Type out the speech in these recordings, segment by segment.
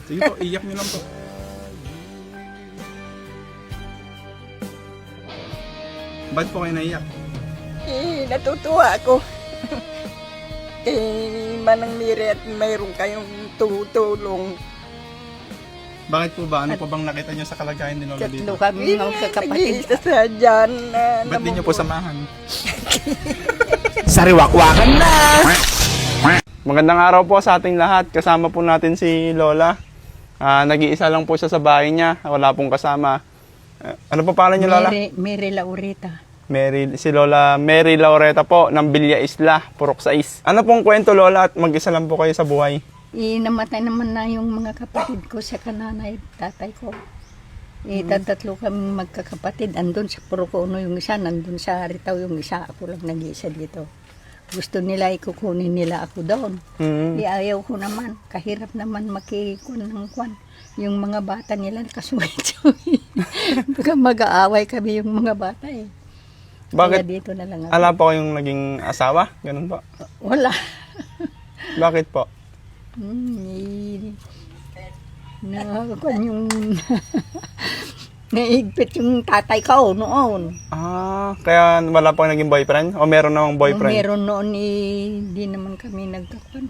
Sige po, iyak nyo lang po. Ba't po kayo naiyak? Natutuwa ako. Manang Miri at mayroon kayong tumutulong. Bakit po ba? Ano po bang nakita nyo sa kalagayan ni Lola dito? Tatlo kami ng kakapatid. Nag-iisa sa dyan. Ba't di nyo po samahan? Sariwakwakan na! Magandang araw po sa ating lahat. Kasama po natin si Lola. Nag-iisa lang po siya sa bahay niya. Wala pong kasama. Ano po pangalan niyo, Lola? Mary Laurita. Si Lola Mary Laureta po ng Villa Isla, Purok 6. Ano pong kwento, Lola, at mag-isa lang po kayo sa buhay? Namatay naman na yung mga kapatid ko sa kananay, tatay ko. Tatlo kami magkakapatid. Andun sa Purukono yung isa, nandun sa Ritaw yung isa. Ako lang nag-iisa dito. Gusto nila ikukunin nila ako doon. Ayaw ko naman. Kahirap naman makikun ng kwan. Yung mga bata nila kasuwit-suwit. Baka mag-aaway kami yung mga bata eh. Bakit? Kaya dito na lang ako. Ala po kayong naging asawa? Ganun po? Wala. Bakit po? Kwan yung naigpit yung tatay ko noon. Kaya wala po naging boyfriend? O meron namang boyfriend? Meron noon, di naman kami nagkakwan.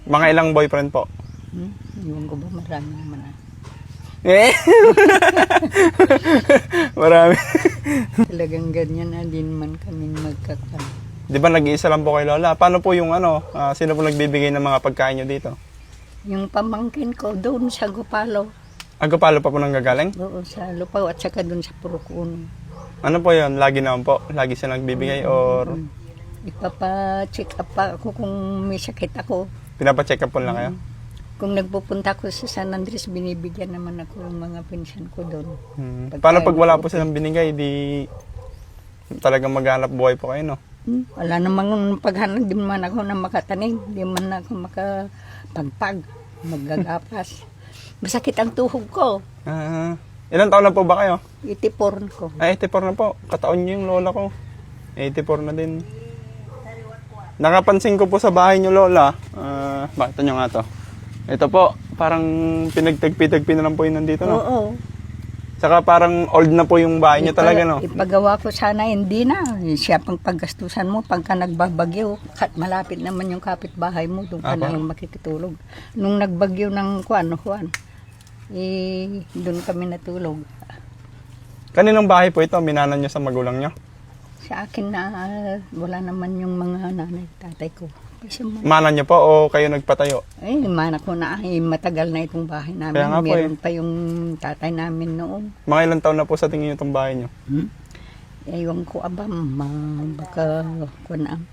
Mga ilang boyfriend po? Yung ko ba, marami naman na. Marami. Talagang ganyan na, di naman kami magkakwan. Di ba nag-iisa lang po kay Lola? Paano po yung sino po nagbibigay ng mga pagkain nyo dito? Yung pamangkin ko doon sa Gopalo. Agapalo pa po nang gagaling? Oo, sa Lupaw at saka doon sa Purukuno. Ano po yun? Lagi naman po? Lagi siya nagbibigay or Ipapa-check up pa ako kung may sakit ako. pinapacheck up po lang kayo? Kung nagpupunta ko sa San Andres, binibigyan naman ako ng mga pension ko doon. Paano pag wala po silang binigay, di talagang maghanap buhay po kayo, no? Wala namang paghanap, di man ako na makatanim, di man ako makapagpag, maggagapas. Masakit ang tuhog ko. Ilang taon na po ba kayo? 84 ko. 84 na po. Kataon niyo yung lola ko. 84 na din. Nakapansin ko po sa bahay niyo, Lola. Bakit nyo nga to? Ito po, parang pinagtagpi-tagpi na lang po yun nandito, no? Oo. Saka parang old na po yung bahay niyo talaga, no? Ipagawa ko sana, hindi na. Siya pang paggastusan mo pagka nagbabagyo. Malapit naman yung kapitbahay mo, doon ka na lang makikitulog. Nung nagbagyo ng Juan, doon kami natulog. Kaninong bahay po ito? Minanan niyo sa magulang niyo? Sa akin na wala naman yung mga nanay, tatay ko. Manan niyo po o kayo nagpatayo? Mana ko na, matagal na itong bahay namin. Kaya nga po, Meron pa yung tatay namin noon. Mga ilang taon na po sa tingin niyo itong bahay niyo? Ewan ko, baka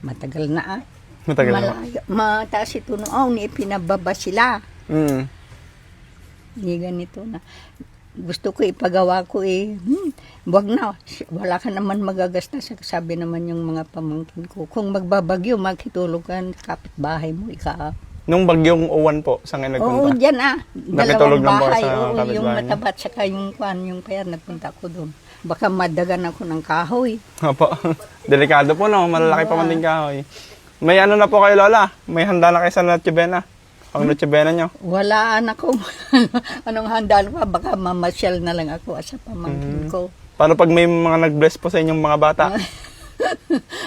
matagal na. Matagal na. Mataas ito noon, ipinababa sila. Hindi ganito na. Gusto ko ipagawa ko wag na, wala ka naman magagasta. Sabi naman yung mga pamangkin ko, kung magbabagyo, makitulog ka sa kapitbahay mo, Nung bagyong uwan po, saan kayo nagpunta? Oo, dyan Nakitulog dalawang lang po bahay. sa Oo, kapitbahay yung niyo? matabat, saka yung payar, nagpunta ko doon. Baka madagan ako ng kahoy. Opo. Delikado po, no? Malalaki pa man din kahoy. May ano na po kayo, Lola? May handa na kayo sa Noche Buena? Ang Noche Buena nyo? Wala ako. Anong handaan pa? Baka mamasyal na lang ako sa pamangkin ko. Paano pag may mga nag-bless po sa inyong mga bata?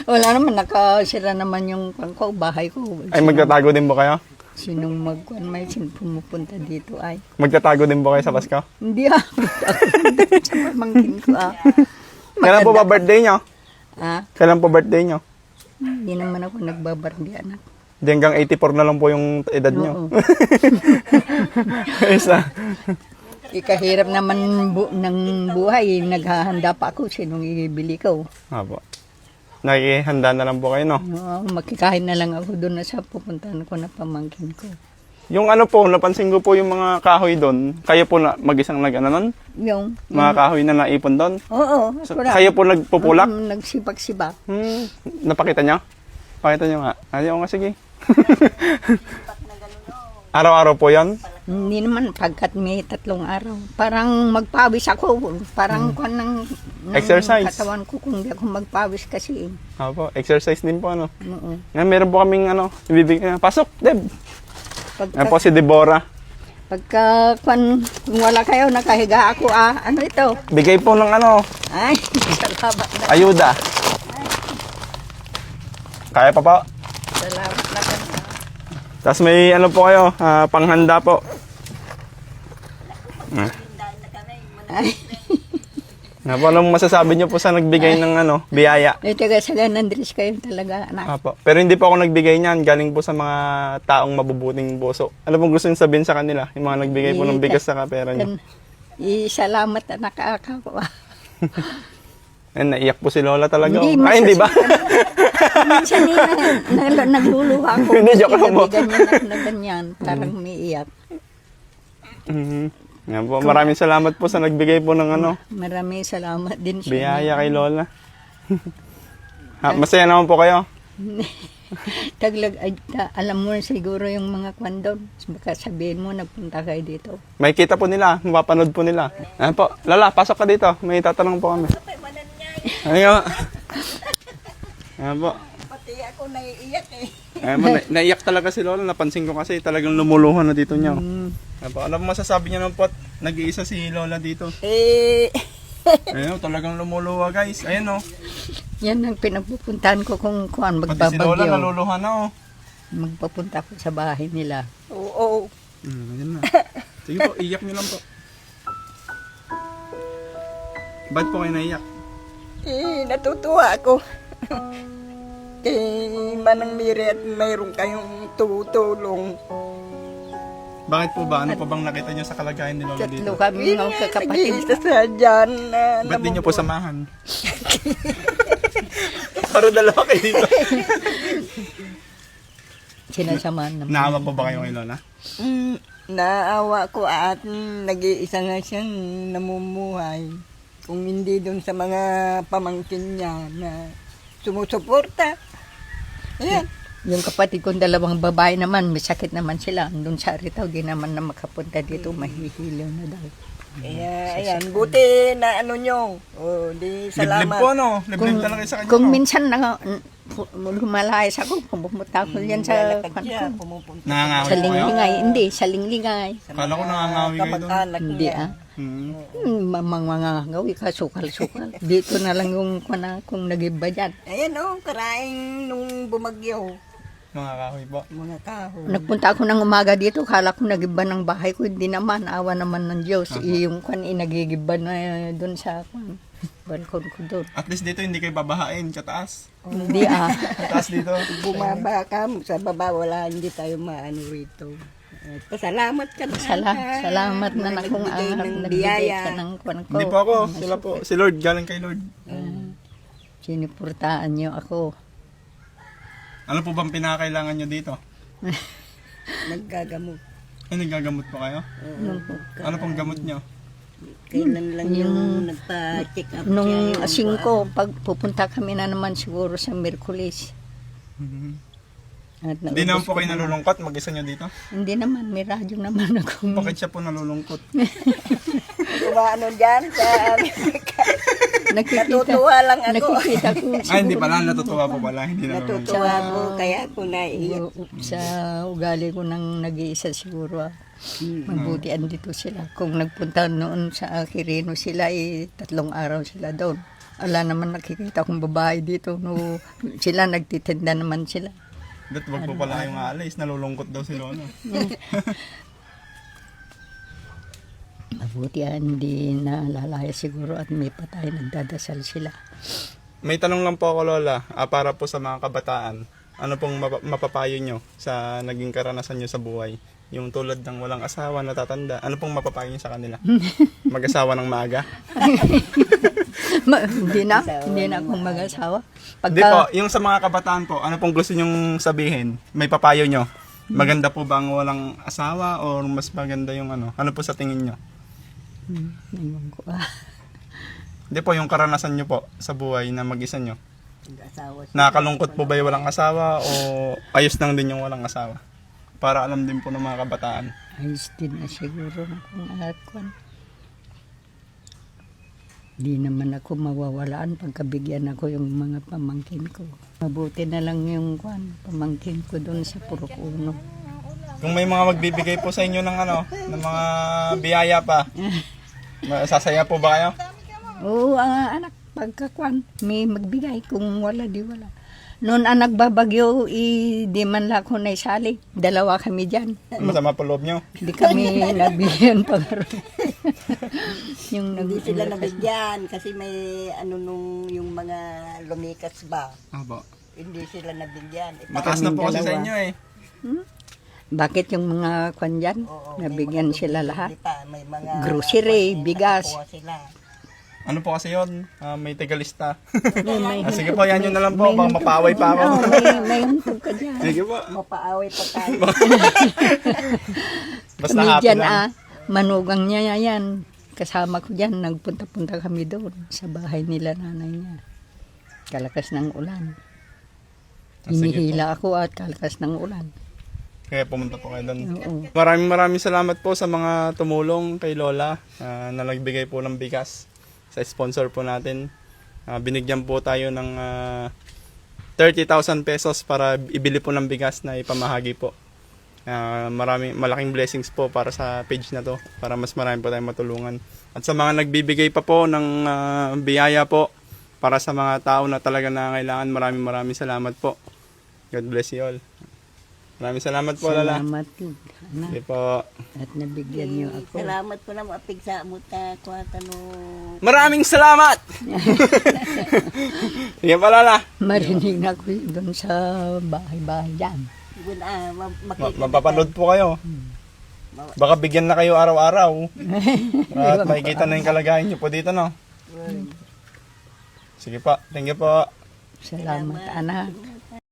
Wala naman, nakasira naman yung bahay ko. Ay, magtatago din po kayo? Sinong pumupunta dito ay? Magtatago din po kayo sa Pasko? Hindi sa pamangkin ko Kailan po ba birthday nyo? Kailan po birthday nyo? Hindi naman ako nagbabardi, anak. Di hanggang 84 na lang po yung edad nyo. Isa. Ikahirap naman ng buhay. Naghahanda pa ako. Sinong ibili ko? Opo. Nakikihanda na lang po kayo, no? Makikain na lang ako doon na sa pupuntahan ko na pamangkin ko. Yung ano po, napansin ko po yung mga kahoy doon. Kayo po na mag-isang nag-ano nun? Yung Mga kahoy na naipon doon? Oo. So, kayo po nagpupulak? Nagsibak-sibak. Napakita nyo? Pakita nyo nga. Ayaw nga, sige. Araw-araw po yan? Hindi naman, pagkat may 3 araw. Parang magpawis ako. Parang ng Exercise. katawan ko kung di ako magpawis kasi. Opo, exercise din po, ano? Oo. Ngayon, meron po kaming, ibibigay na. Pasok, Deb! Yan po si Deborah. kung wala kayo, nakahiga ako Ano ito? Bigay po ng ano, Ay, salamat na. ayuda. Kaya pa po. Salamat na ka. Tapos may ano po kayo, panghanda po. Ay, Nga po, anong masasabi niyo po sa nagbigay ng ano, biyaya? taga San Andres kayo talaga, anak. Apo. Pero hindi po ako nagbigay niyan, galing po sa mga taong mabubuting puso. Ano pong gusto niyo sabihin sa kanila? Yung mga nagbigay po ng bigas sa kapera niyo. Salamat na nakakawa. Eh, naiyak po si Lola talaga. Hindi, Ay, hindi ba? Minsan nagluluha ko. Hindi, joke lang po. Ganyan ako na ganyan. Parang umiiyak. Mhm. Yan po, maraming salamat po sa nagbigay po ng ano, Maraming salamat din sa biyaya kay Lola. Masaya naman po kayo. alam mo siguro yung mga kwandon. Baka sabihin mo, nagpunta kayo dito. May kita po nila, mapapanood po nila. Ayan po, Lola, pasok ka dito. May tatanong po kami. Ayan po. Ayan po. Pati ako naiiyak eh. Ayan po, naiyak talaga si Lola. Napansin ko kasi talagang lumuluhan na dito niya. Ayan po, ano po masasabi niya naman po? Nag-iisa si Lola dito. Ayan, talagang lumuluha guys. Ayan o. Yan ang pinapupuntahan ko kung kuan Pati si Lola magbabagyo. naluluhan na o. Magpapunta ko sa bahay nila. Oo. Ayan na. Sige po, iyak niyo lang po. Ba't po kayo naiyak? Natutuwa ako. Kay Manang Miri at mayroon kayong tutulong. Bakit po ba? Ano pa bang nakita niyo sa kalagayan ni Lola dito? Tatlo kami ng kakapatid. Nag-iisa sa dyan na Ba't di niyo po samahan? Para dalawa kayo dito. Sinasamahan naman. Naawa po ba kayo kay Lola? Naawa ko at nag-iisa nga siyang namumuhay. Kung hindi doon sa mga pamangkin niya na sumusuporta. Ayan. Yung kapatid kong dalawang babae naman, may sakit naman sila. Doon sa Aritaw, di naman na makapunta dito, mahihiliw na daw. Kaya, ayan. Buti na ano nyo. O, di Liblib salamat. po no? Liblib talaga sa kanya Kung no? minsan lumalayas ako, pumunta ako yan sa Lalakad siya, pumupunta. Nangangawi sa po kayo? linglingay. Hindi, sa linglingay. Kala ko nangangawi kayo doon. Kamag-anak Hindi niya. Mga gawi ka, sukal-sukal. Dito na lang yung kung nag-iba dyan. Ayan o, karaing nung bumagyo. Nangangawi po. Mga kahoy. Nagpunta ako ng umaga dito, kala ko nagiba ng bahay ko, hindi naman, awa naman ng Diyos. Yung nagigiba na doon sa balkon ko doon. At least dito hindi kayo babahain, kataas. Hindi Kataas dito. Bumaba ka, sa baba wala, hindi tayo maano rito. Pasalamat ka na. Salamat na kung ng nagbigay biyaya. ka ng kwan ko. Hindi po ako, sila po. Si Lord, galing kay Lord. Sinipurtaan niyo ako. Ano po bang pinakailangan nyo dito? Naggagamot. Ay, nagagamot po kayo? Ano pong gamot nyo? Kailan lang yung nagpa-check up Nung siya, yung 5, pag pupunta kami na naman siguro sa Merkulis. At Hindi naman po kayo nalulungkot, mag-isa nyo dito? Hindi naman, may radyo naman ako. Bakit siya po nalulungkot? ano dyan sa Nakikita, natutuwa lang ako. nakikita ko Ay, hindi pala, natutuwa po pala, hindi nalulungkot. Natutuwa ako, kaya ako naiiyak. sa ugali ko nang nag-iisa siguro. Mabuti andito sila. Kung nagpunta noon sa Quirino sila, 3 araw sila doon. Wala naman nakikita kong babae dito. No, sila nagtitinda naman sila. Ba't wag po pala kayong aalis, nalulungkot daw si Lola. Mabuti hindi nalalaya siguro at may patay, nagdadasal sila. May tanong lang po ako, Lola, para po sa mga kabataan. Ano pong mapapayo nyo sa naging karanasan nyo sa buhay? Yung tulad ng walang asawa, natatanda. Ano pong mapapayo nyo sa kanila? Mag-asawa ng maaga? Hindi na akong mag-asawa. Hindi po, yung sa mga kabataan po, ano pong gusto nyong sabihin? May papayo nyo? Maganda po bang walang asawa o mas maganda yung ano? Ano po sa tingin nyo? Ewan ko. Hindi po, yung karanasan nyo po sa buhay na mag-isa nyo. Nag-asawa siya. Nakakalungkot po ba yung walang asawa o ayos lang din yung walang asawa? Para alam din po ng mga kabataan. Ayos din na siguro kung akwan. Di naman ako mawawalaan pagkabigyan ako yung mga pamangkin ko. Mabuti na lang yung pamangkin ko doon sa Purukuno. Kung may mga magbibigay po sa inyo ng ano, ng mga biyaya pa, sasaya po ba kayo? Oo, anak, pagkakwan, may magbigay. Kung wala, di wala. Noon ang nagbabagyo, di man lang ako naisali. Dalawa kami dyan. Masama po loob nyo. Hindi kami nabigyan pa yung Hindi sila nag- nabigyan kasi may ano nung yung mga lumikas ba. Opo. Hindi sila nabigyan. Mataas na po kasi sa dalawa. inyo eh. Bakit yung mga kwan dyan? Oo, may Nabigyan mga sila dumi- lahat. dumi pa, may mga Grocery, bigas. nakakuha sila. Ano po kasi yun? May tigalista. May, Sige po, yan yun na lang po. Baka mapaaway pa ako. Oo, may huntog ka dyan. Sige po. Mapaaway pa tayo. Basta Kami happy dyan, lang. manugang niya yan. Kasama ko dyan, nagpunta-punta kami doon sa bahay nila nanay niya. Kalakas ng ulan. Sige Hinihila ako at kalakas ng ulan. Kaya pumunta po kayo doon. Oo. Maraming salamat po sa mga tumulong kay Lola na nagbigay po ng bigas sa sponsor po natin. Binigyan po tayo ng 30,000 pesos para ibili po ng bigas na ipamahagi po. Malaking blessings po para sa page na to para mas marami po tayong matulungan. At sa mga nagbibigay pa po ng biyaya po para sa mga tao na talaga nangangailangan, maraming salamat po. God bless you all. Maraming salamat po, Lola. Salamat, anak. Sige po. At nabigyan niyo ako. Salamat po na mapigsa mo ta kuwata no. Maraming salamat! Sige pa, Lola. Marinig na ako doon sa bahay-bahay dyan. Mapapanood po kayo. Baka bigyan na kayo araw-araw. At makikita na yung kalagayan nyo po dito, no? Sige po. Thank you po. Salamat, anak.